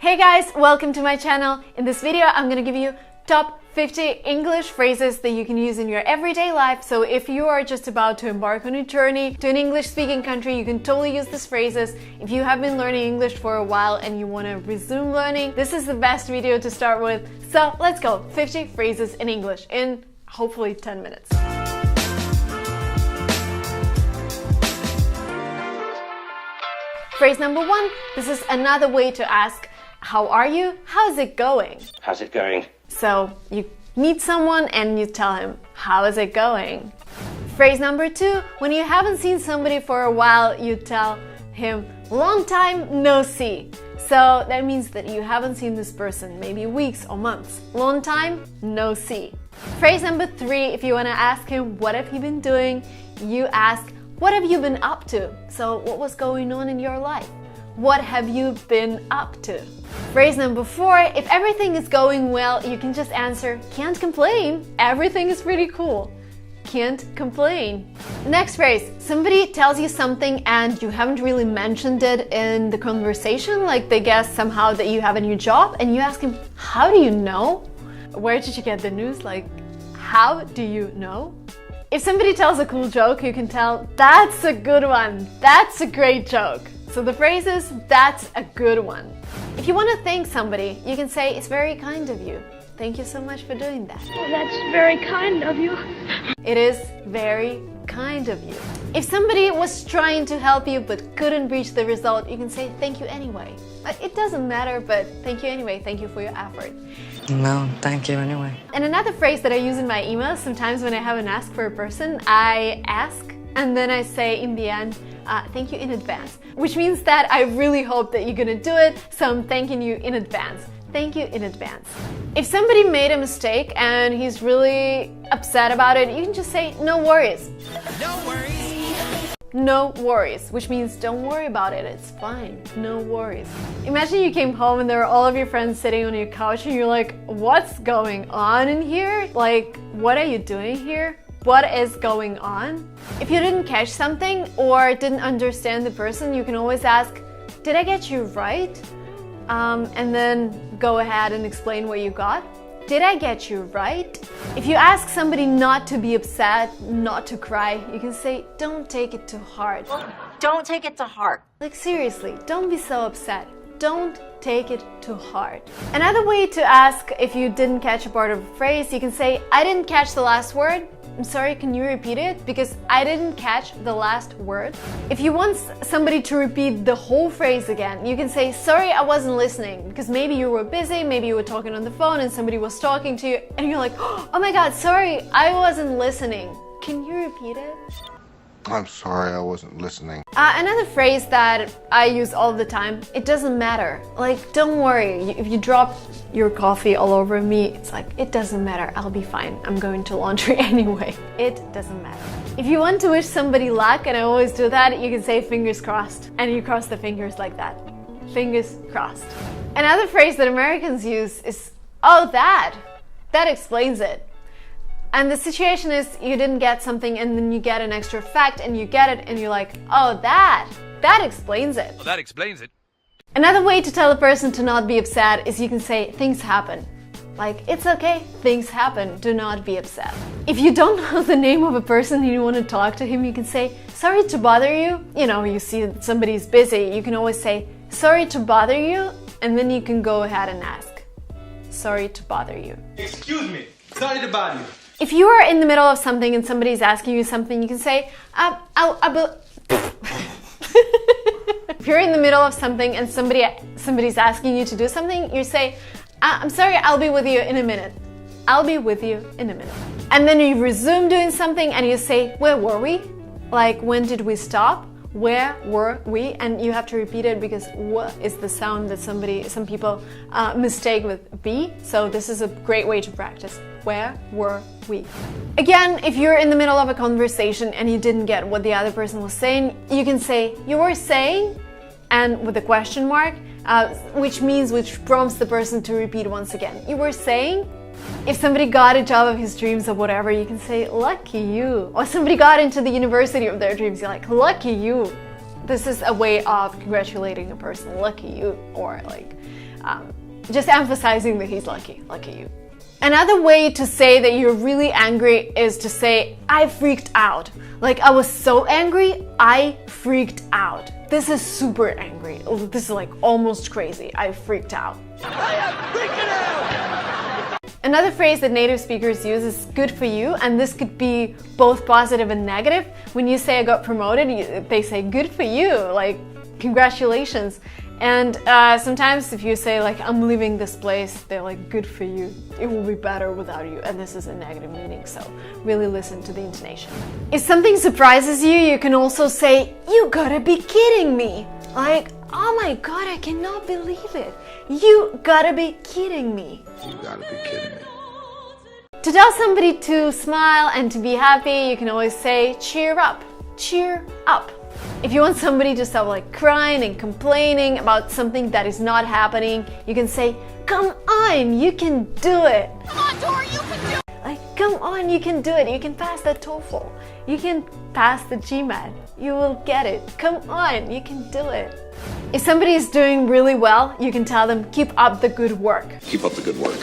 Hey guys, welcome to my channel. In this video, I'm gonna give you top 50 English phrases that you can use in your everyday life. So if you are just about to embark on a journey to an English-speaking country, you can totally use these phrases. If you have been learning English for a while and you want to resume learning, this is the best video to start with. So let's go, 50 phrases in English in hopefully 10 minutes. Phrase number one, this is another way to ask, how are you? How's it going? How's it going? So you meet someone and you tell him, how is it going? Phrase number two, when you haven't seen somebody for a while, you tell him, long time no see. So that means that you haven't seen this person, maybe weeks or months. Long time no see. Phrase number three, if you want to ask him, what have you been doing? You ask, what have you been up to? So what was going on in your life? What have you been up to? Phrase number four, if everything is going well, you can just answer, can't complain. Everything is pretty cool. Can't complain. Next phrase, somebody tells you something and you haven't really mentioned it in the conversation, like they guess somehow that you have a new job and you ask him, how do you know? Where did you get the news? Like, how do you know? If somebody tells a cool joke, you can tell, that's a good one. That's a great joke. So the phrase is, that's a good one. If you want to thank somebody, you can say, it's very kind of you. Thank you so much for doing that. Oh, that's very kind of you. It is very kind of you. If somebody was trying to help you but couldn't reach the result, you can say, thank you anyway. It doesn't matter, but thank you anyway. Thank you for your effort. No, thank you anyway. And another phrase that I use in my emails, sometimes when I haven't asked for a person, I ask and then I say in the end, thank you in advance, which means that I really hope that you're gonna do it, so I'm thanking you in advance. Thank you in advance. If somebody made a mistake and he's really upset about it, you can just say, no worries. No worries. No worries, which means don't worry about it, it's fine, no worries. Imagine you came home and there are all of your friends sitting on your couch and you're like, what's going on in here? Like, what are you doing here? What is going on? If you didn't catch something or didn't understand the person, you can always ask, did I get you right? And then go ahead and explain what you got. Did I get you right? If you ask somebody not to be upset, not to cry, you can say, don't take it too hard. Don't take it to heart. Like seriously, don't be so upset. Don't take it too hard. Another way to ask if you didn't catch a part of a phrase, you can say, I didn't catch the last word. I'm sorry, can you repeat it? Because I didn't catch the last word. If you want somebody to repeat the whole phrase again, you can say, sorry, I wasn't listening. Because maybe you were busy, maybe you were talking on the phone and somebody was talking to you and you're like, oh my God, sorry, I wasn't listening. Can you repeat it? I'm sorry, I wasn't listening. Another phrase that I use all the time, it doesn't matter. Like, don't worry, if you drop your coffee all over me, it's like, it doesn't matter, I'll be fine. I'm going to laundry anyway. It doesn't matter. If you want to wish somebody luck, and I always do that, you can say fingers crossed. And you cross the fingers like that. Fingers crossed. Another phrase that Americans use is, oh, that explains it. And the situation is you didn't get something and then you get an extra fact and you get it and you're like, oh, that explains it. Well, that explains it. Another way to tell a person to not be upset is you can say, things happen. Like, it's okay, things happen, do not be upset. If you don't know the name of a person and you want to talk to him, you can say, sorry to bother you. You know, you see that somebody's busy, you can always say, sorry to bother you, and then you can go ahead and ask, sorry to bother you. Excuse me, sorry to bother you. If you are in the middle of something and somebody's asking you something, you can say, If you're in the middle of something and somebody's asking you to do something, you say, I'm sorry, I'll be with you in a minute. I'll be with you in a minute. And then you resume doing something and you say, where were we? Like, when did we stop? Where were we? And you have to repeat it because what is the sound that some people mistake with B. So this is a great way to practice. Where were we? Again, if you're in the middle of a conversation and you didn't get what the other person was saying, you can say, you were saying, and with a question mark, which prompts the person to repeat once again. You were saying. If somebody got a job of his dreams or whatever, you can say, lucky you. Or somebody got into the university of their dreams, you're like, lucky you. This is a way of congratulating a person, lucky you. Or like, Just emphasizing that he's lucky you. Another way to say that you're really angry is to say, I freaked out. Like, I was so angry, I freaked out. This is super angry. This is like almost crazy. I freaked out. I am freaking out! Another phrase that native speakers use is good for you, and this could be both positive and negative. When you say I got promoted, they say good for you, like congratulations. And sometimes if you say like, I'm leaving this place, they're like, good for you. It will be better without you. And this is a negative meaning, so really listen to the intonation. If something surprises you, you can also say, you gotta be kidding me. Like, oh my God, I cannot believe it. You gotta be kidding me. You gotta be kidding me. To tell somebody to smile and to be happy, you can always say, cheer up, cheer up. If you want somebody to stop like crying and complaining about something that is not happening, you can say, come on, you can do it. Come on, Tori, you can do it. Like, come on, you can do it. You can pass the TOEFL. You can pass the GMAT. You will get it. Come on, you can do it. If somebody is doing really well, you can tell them, keep up the good work. Keep up the good work.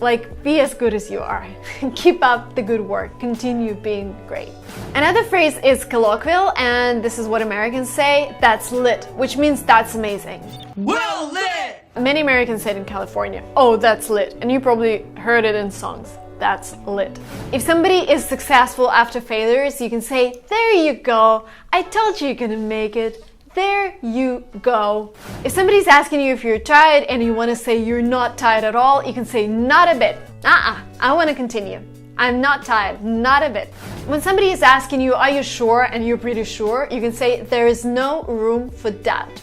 Like, be as good as you are. Keep up the good work. Continue being great. Another phrase is colloquial, and this is what Americans say, that's lit, which means that's amazing. Well lit! Many Americans say it in California, oh, that's lit, and you probably heard it in songs. That's lit. If somebody is successful after failures, you can say, there you go, I told you you're gonna make it. There you go. If somebody's asking you if you're tired and you want to say you're not tired at all, you can say not a bit. I want to continue. I'm not tired, not a bit. When somebody is asking you, are you sure, and you're pretty sure, you can say there is no room for doubt.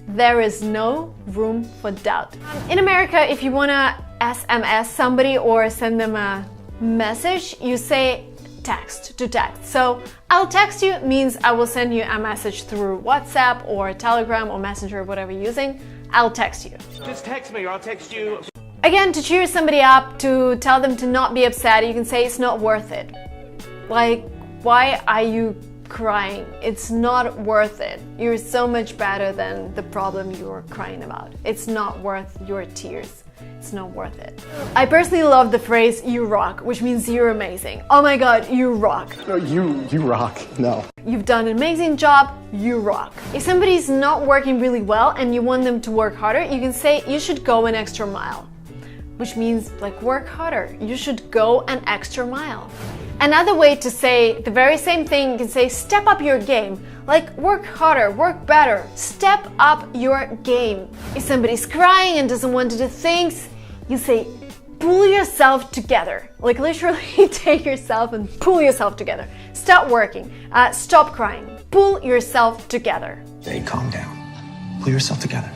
There is no room for doubt. In America, if you want to SMS somebody or send them a message, you say text to text. So I'll text you means I will send you a message through WhatsApp or Telegram or Messenger, whatever you're using. I'll text you. Just text me or I'll text you. Again, to cheer somebody up, to tell them to not be upset, you can say it's not worth it. Like, why are you crying? It's not worth it. You're so much better than the problem you're crying about. It's not worth your tears. It's not worth it. I personally love the phrase you rock, which means you're amazing. Oh my God, you rock. No, you rock. No. You've done an amazing job, you rock. If somebody's not working really well and you want them to work harder, you can say you should go an extra mile, which means like work harder. You should go an extra mile. Another way to say the very same thing, you can say step up your game. Like work harder, work better, step up your game. If somebody's crying and doesn't want to do things, you say pull yourself together. Like literally take yourself and pull yourself together. Stop working, stop crying, pull yourself together. Hey, calm down. Pull yourself together.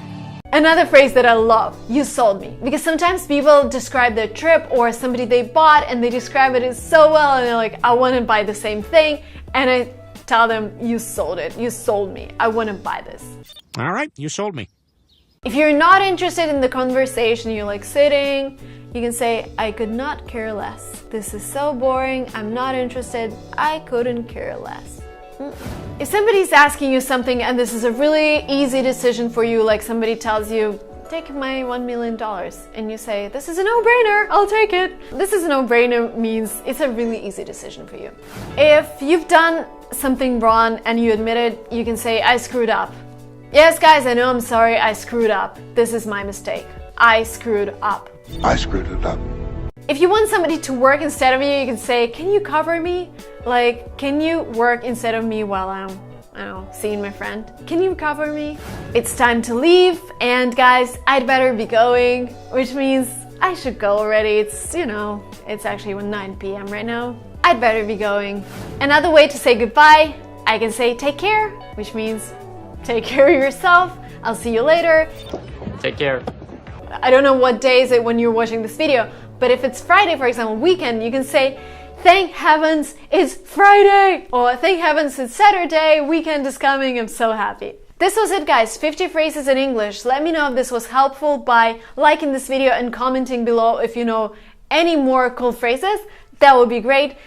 Another phrase that I love, you sold me. Because sometimes people describe their trip or somebody they bought and they describe it as so well and they're like, I want to buy the same thing. And I tell them, you sold it, you sold me, I want to buy this. All right, you sold me. If you're not interested in the conversation, you're like sitting, you can say, I could not care less. This is so boring, I'm not interested, I couldn't care less. If somebody's asking you something and this is a really easy decision for you, like somebody tells you, take my $1 million, and you say, this is a no-brainer, I'll take it. This is a no-brainer means it's a really easy decision for you. If you've done something wrong and you admit it, you can say, I screwed up. Yes, guys, I know, I'm sorry, I screwed up. This is my mistake. I screwed up. I screwed it up. If you want somebody to work instead of you, you can say, can you cover me? Like, can you work instead of me while I'm, I don't know, seeing my friend? Can you cover me? It's time to leave, and guys, I'd better be going, which means I should go already. It's, you know, it's actually 9 p.m. right now. I'd better be going. Another way to say goodbye, I can say take care, which means take care of yourself. I'll see you later. Take care. I don't know what day is it when you're watching this video, but if it's Friday, for example, weekend, you can say, thank heavens it's Friday, or thank heavens it's Saturday, weekend is coming, I'm so happy. This was it, guys, 50 phrases in English. Let me know if this was helpful by liking this video and commenting below if you know any more cool phrases. that would be great.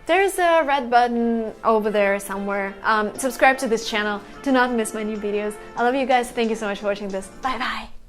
There's a red button over there somewhere. Subscribe to this channel to not miss my new videos. I love you guys. Thank you so much for watching this. Bye bye.